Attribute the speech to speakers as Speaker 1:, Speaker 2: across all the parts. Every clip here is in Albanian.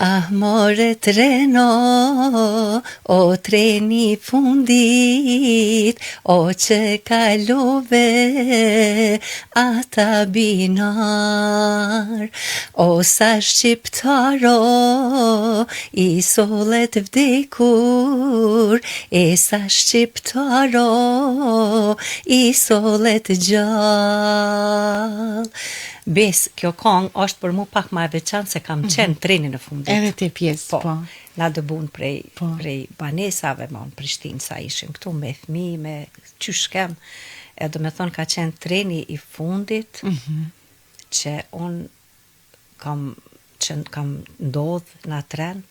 Speaker 1: Ah, more treno, o treni fundit, o që kalove ata binar. O sa shqiptaro, i sollet vdekur, e sa shqiptaro, i sollet gjall. Bes, kjo këngë është për mu pak ma e veçantë se kam qenë treni në fundit.
Speaker 2: Edhe ti pjesë, po.
Speaker 1: Na dëbun prej banesave, ma në Prishtinë, sa ishim këtu me fëmijë, me qyshkem, e do me thonë ka qenë treni i fundit, që unë kam ndodh në tren,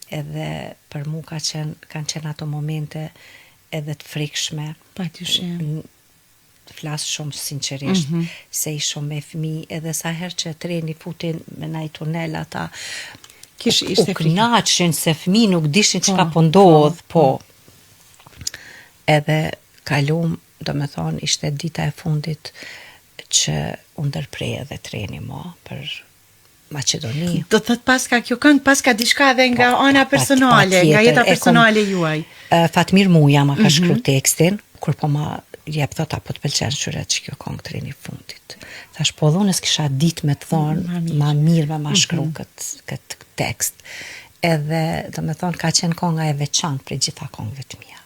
Speaker 1: edhe për mu kanë qenë ato momente edhe të frikshme.
Speaker 2: Patyshim.
Speaker 1: Flas shumë sinqerisht, se i shumë me fëmijë, edhe sa herë që treni futin me naj tunel ata, u knaqshin se fëmijë nuk dishin çka po ndodh, po. Edhe kalum, do me thonë, ishte dita e fundit që u ndërprej edhe treni për Maqedoni.
Speaker 2: Do të thot paska kjo këngë, paska diçka edhe nga ana personale, nga jeta personale juaj.
Speaker 1: Fatmir Muja ma ka shkruar tekstin, kur po ma jep thot apo të pëlqen shyret që kjo këngë treni fundit. Thash po dhunës kisha ditë me të thonë, ma mirë me ma shkru këtë tekst. Edhe, do me thonë, ka qenë kënga e veçantë për gjitha këngëve të mia.